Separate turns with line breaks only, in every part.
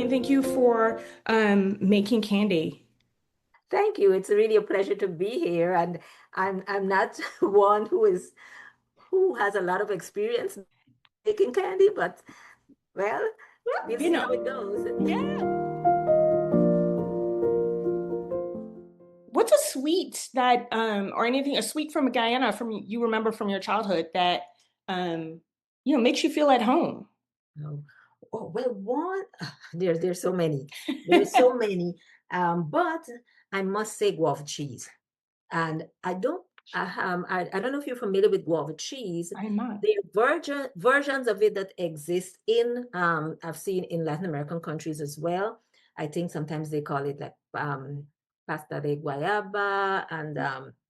and thank you for making candy.
Thank you. It's really a pleasure to be here. And I'm not one who has a lot of experience making candy, but well, we'll
You
see how it
know,
goes.
yeah. What's a sweet that, or anything, a sweet from Guyana from you remember from your childhood that, um, makes you feel at home?
Oh, oh well, one there's so many. There's so many. But I must say guava cheese. And I don't know if you're familiar with guava cheese.
I'm not.
There are versions of it that exist in I've seen in Latin American countries as well. I think sometimes they call it like pasta de guayaba, and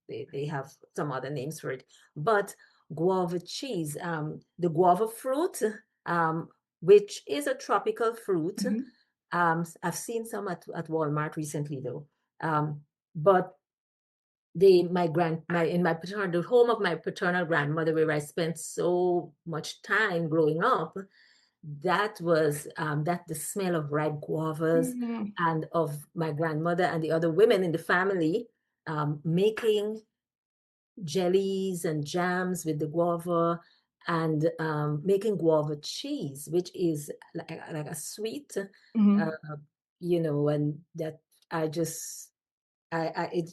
they have some other names for it. But guava cheese, the guava fruit, um, which is a tropical fruit.
Mhm.
I've seen some at Walmart recently though. But they my grand my in my paternal the home of my paternal grandmother, where I spent so much time growing up, that was that the smell of ripe guavas
Mhm.
and of my grandmother and the other women in the family making jellies and jams with the guava, and making guava cheese, which is like a sweet, uh,
Mhm.
and that I just I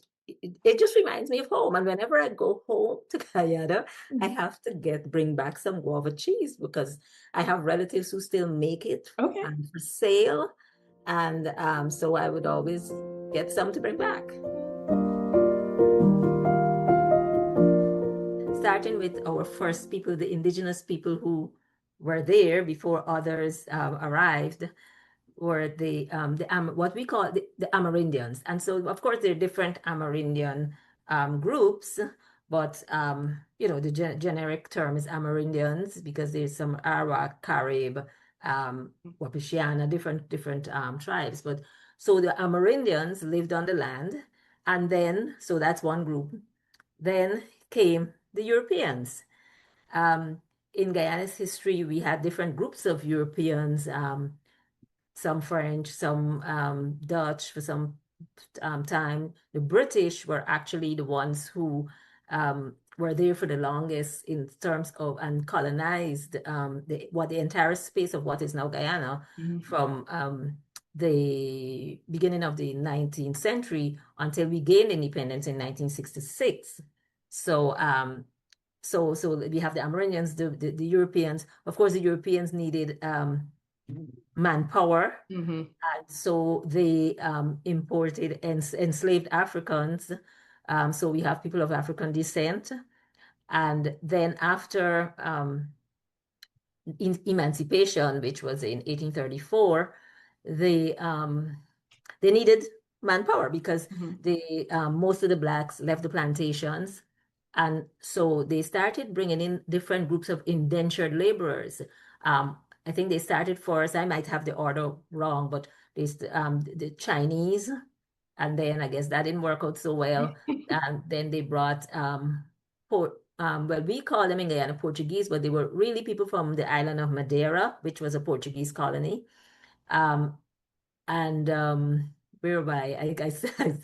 it just reminds me of home. And whenever I go home to Guyana, I
Mhm.
have to bring back some guava cheese because I have relatives who still make it
Okay.
for sale. And so I would always get some to bring back. Starting with our first people, the indigenous people who were there before others arrived, or the what we call the Amerindians. And so, of course, there are different Amerindian groups, but the generic term is Amerindians because there's some Arawak, Carib, Wapishana, different tribes. But so the Amerindians lived on the land, and then so that's one group. Then came the Europeans. Um, in Guyana's history, we had different groups of Europeans. Some French, some Dutch for some time. The British were actually the ones who were there for the longest in terms of, and colonized the entire space of what is now Guyana
Mhm.
from the beginning of the 19th century until we gained independence in 1966. So so we have the Amerindians, the Europeans. Of course, the Europeans needed manpower,
Mhm.
and so they imported and enslaved Africans. So we have people of African descent. And then after emancipation, which was in 1834, they needed manpower because
Mhm.
most of the blacks left the plantations. And so they started bringing in different groups of indentured laborers. I think they started first, I might have the order wrong, but the Chinese, and then I guess that didn't work out so well. And then they brought well, we call them in Guyana Portuguese, but they were really people from the island of Madeira, which was a Portuguese colony. Um, and where am I said,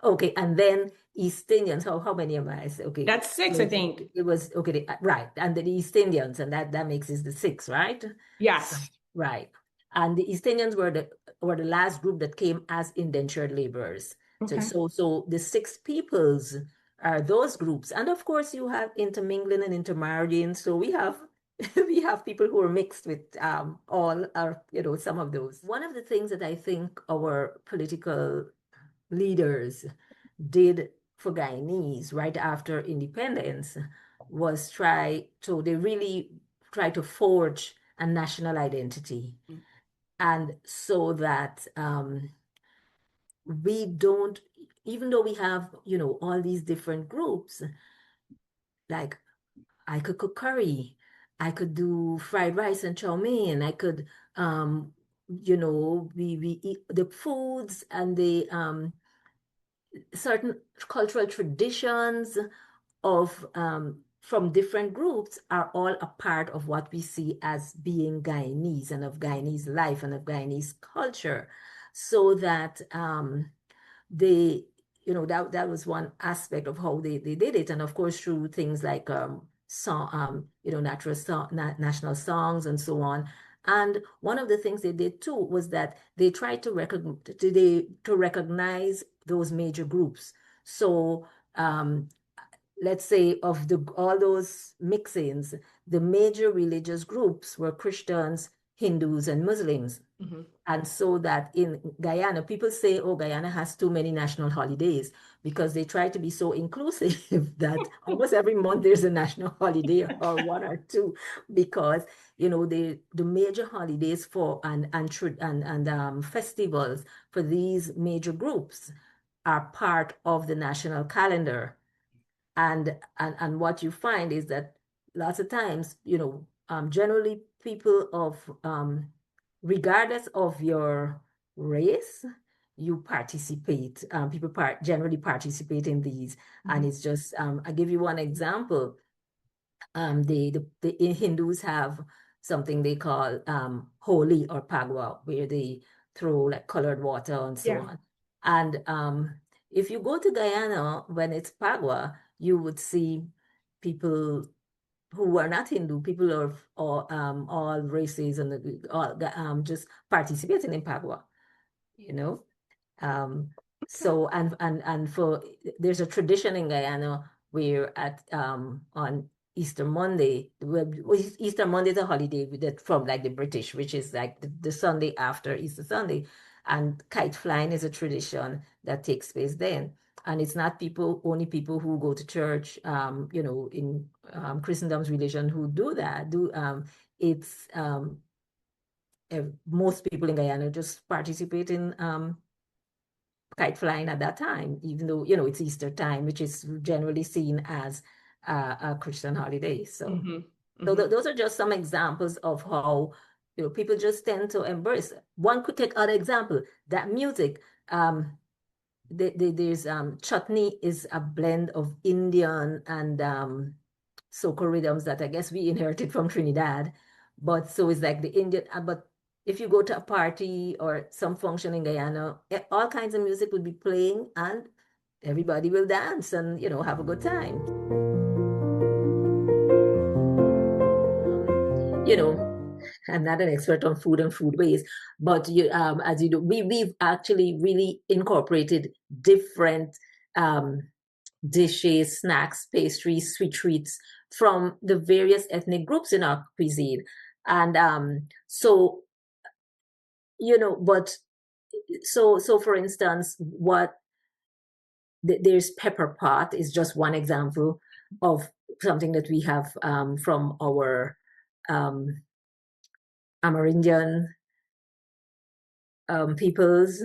okay, and then East Indians. How many am I? Okay,
That's six, I
so
think.
it was okay, right, and the East Indians, and that makes it the six, right? So,
Yes.
right, and the East Indians were the last group that came as indentured laborers. So
Okay.
so the six peoples are those groups, and of course you have intermingling and intermarrying. So we have we have people who are mixed with all our, some of those. One of the things that I think our political leaders did for Guyanese right after independence was they really try to forge a national identity. And so that we don't, even though we have, all these different groups, like I could cook curry. I could do fried rice and chow mein. I could, we eat the foods and the certain cultural traditions of from different groups are all a part of what we see as being Guyanese and of Guyanese life and of Guyanese culture. So that they, that was one aspect of how they did it. And of course, through things like national songs and so on. And one of the things they did too was that they tried to recognize those major groups. So let's say of all those mixings, the major religious groups were Christians, Hindus, and Muslims.
Mm-hmm.
And so that in Guyana, people say, oh, Guyana has too many national holidays because they try to be so inclusive that almost every month there's a national holiday or one or two, because, the major holidays for and festivals for these major groups are part of the national calendar. And what you find is that lots of times, generally people of regardless of your race, you participate. People generally participate in these, and it's just I give you one example. The Hindus have something they call Holi or Pagwa, where they throw like colored water and so
Yeah.
on. And if you go to Guyana when it's Pagwa, you would see people who are not Hindu, people of all races and all just participating in Pagwa, you know. Um,
Okay.
so and for there's a tradition in Guyana where on Easter Monday, Easter Monday is a holiday that from like the British, which is like the Sunday after Easter Sunday, and kite flying is a tradition that takes place then. And it's not only people who go to church, in Christendom's religion who do that. It's most people in Guyana just participate in kite flying at that time, even though, it's Easter time, which is generally seen as a Christian holiday. So,
Mm-hmm.
so
Mm-hmm.
those are just some examples of how, people just tend to embrace. One could take other example, that music. There's Chutney is a blend of Indian and soca rhythms that I guess we inherited from Trinidad. But so it's like the Indian, but if you go to a party or some function in Guyana, all kinds of music will be playing and everybody will dance and, have a good time. I'm not an expert on food and food waste, but as you know, we've actually really incorporated different um, dishes, snacks, pastries, sweet treats from the various ethnic groups in our cuisine. And so, but so for instance, there's pepper pot is just one example of something that we have from our um, Amerindian peoples.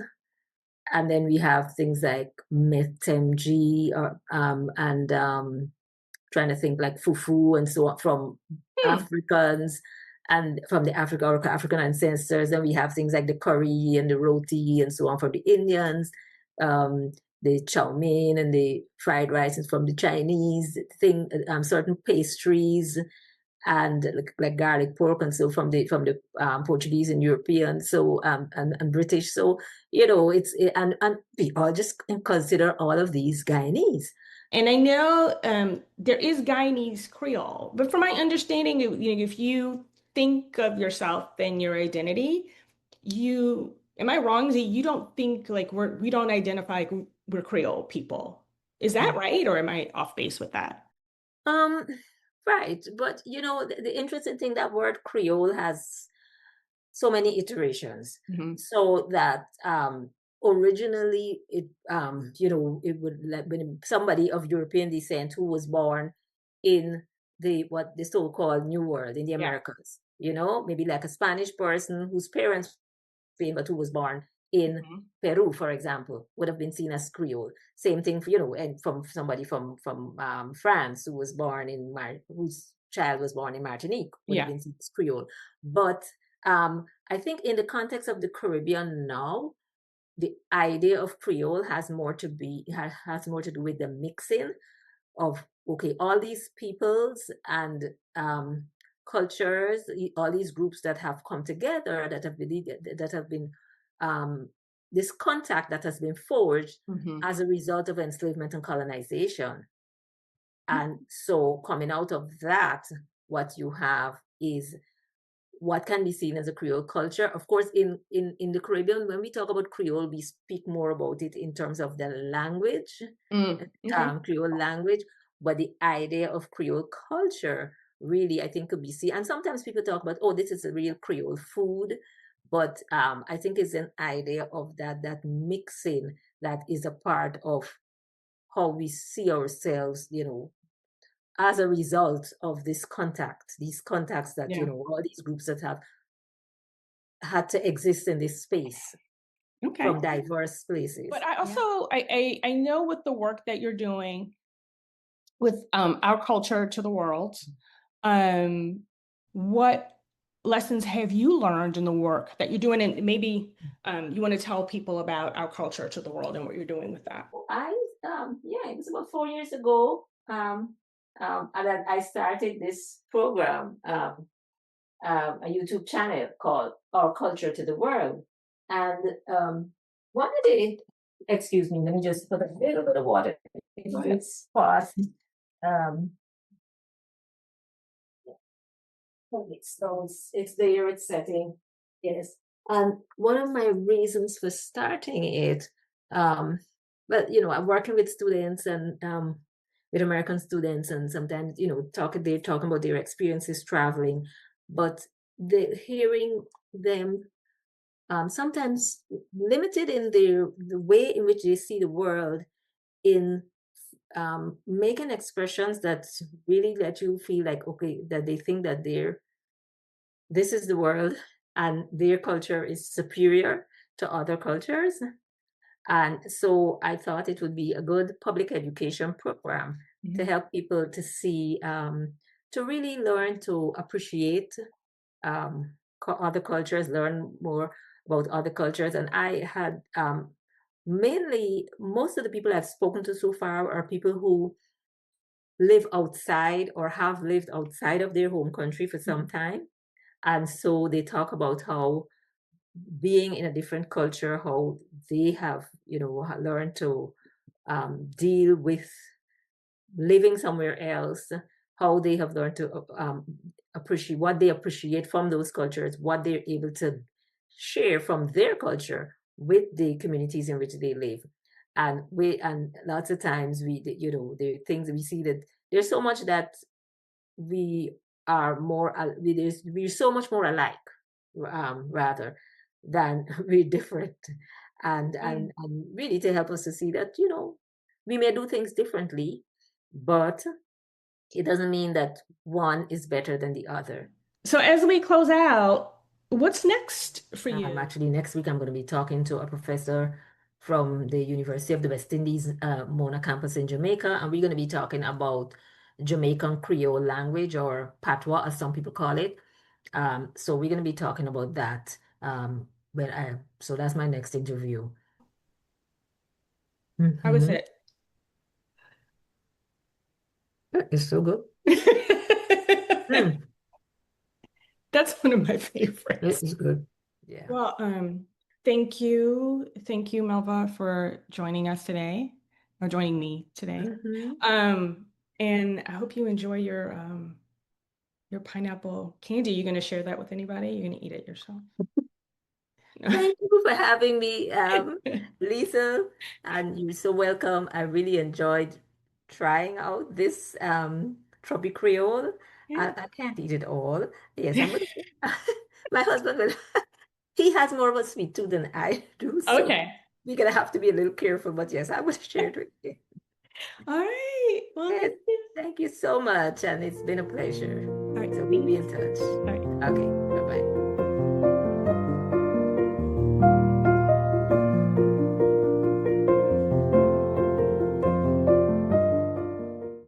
And then we have things like metemji and trying to think like fufu and so on from
Hmm.
Africans and from the African ancestors. Then we have things like the curry and the roti and so on from the Indians. Um, the chow mein and the fried rice is from the Chinese thing, certain pastries and like garlic pork and so from the Portuguese and European and British. So and we all just consider all of these Guyanese.
And I know there is Guyanese Creole, but from my understanding, if you think of yourself and your identity, am I wrong? That you don't think like we don't identify like we're Creole people. Is that right, or am I off base with that?
Um, right, but the interesting thing, that word Creole has so many iterations.
Hmm.
So that originally it would like when somebody of European descent who was born in the so-called New World in the
Yeah.
Americas, maybe like a Spanish person whose parents came but who was born in
Hmm.
Peru, for example, would have been seen as Creole. Same thing for, and from somebody from France who was born whose child was born in Martinique would have
Yeah.
been seen as Creole. But I think in the context of the Caribbean now, the idea of Creole has more to do with the mixing of okay, all these peoples and cultures, all these groups that have come together, that have been um, this contact that has been forged
Hmm.
as a result of enslavement and colonization. And so coming out of that, what you have is what can be seen as a Creole culture. Of course, in the Caribbean, when we talk about Creole, we speak more about it in terms of the language,
Okay.
Creole language, but the idea of Creole culture really, I think, could be seen. And sometimes people talk about, oh, this is a real Creole food, but I think it's an idea of that mixing that is a part of how we see ourselves, as a result of these contacts that,
Yeah.
all these groups that have had to exist in this space
Okay.
from diverse places.
But I
Yeah.
also I know with the work that you're doing with our culture to the world, um, what lessons have you learned in the work that you're doing? And maybe you want to tell people about our culture to the world and what you're doing with that.
Yeah, it was about 4 years ago. And then I started this program, a YouTube channel called Our Culture to the World. And one of the, excuse me, let me just put a little bit of water in this pot. Um, so it's there, it's setting. Yes. And one of my reasons for starting it, um, but I'm working with students and with American students, and sometimes they're talking about their experiences traveling, but hearing them sometimes limited in the way in which they see the world in making expressions that really let you feel like okay, that they think that this is the world and their culture is superior to other cultures. And so I thought it would be a good public education program to
Mhm.
help people to see, to really learn to appreciate other cultures, learn more about other cultures. And I had mainly, most of the people I've spoken to so far are people who live outside or have lived outside of their home country for some time. And so they talk about how being in a different culture, how they have, learned to deal with living somewhere else, how they have learned to appreciate what they appreciate from those cultures, what they're able to share from their culture with the communities in which they live. And lots of times there are things we see that there's so much that we are more we're so much more alike rather than we're different and, and
Mm.
and really to help us to see that we may do things differently, but it doesn't mean that one is better than the other.
So as we close out, what's next for you?
Actually, next week I'm going to be talking to a professor from the University of the West Indies, Mona campus in Jamaica, and we're going to be talking about Jamaican Creole language, or patois, as some people call it. So we're going to be talking about that. So that's my next interview.
How was
Hmm.
it?
It's so good. Mm,
That's one of my favorites.
it's good. Yeah.
Well, thank you, Melva, for joining us today, or joining me today.
Hmm.
Um, and I hope you enjoy your pineapple candy. You gonna share that with anybody? You're gonna eat it yourself?
Thank you for having me, Lisa, and you're so welcome. I really enjoyed trying out this Tropic Creole.
Yeah.
I can't eat it all. Yes, I'm gonna. My husband will. He has more of a sweet tooth than I do, so
Okay.
we're gonna have to be a little careful. But yes, I will share it with you.
All right. Well,
Yes,
thank you.
thank you so much, and it's been a pleasure.
All right.
So we'll be
Thanks.
in touch.
All right.
Okay, bye bye.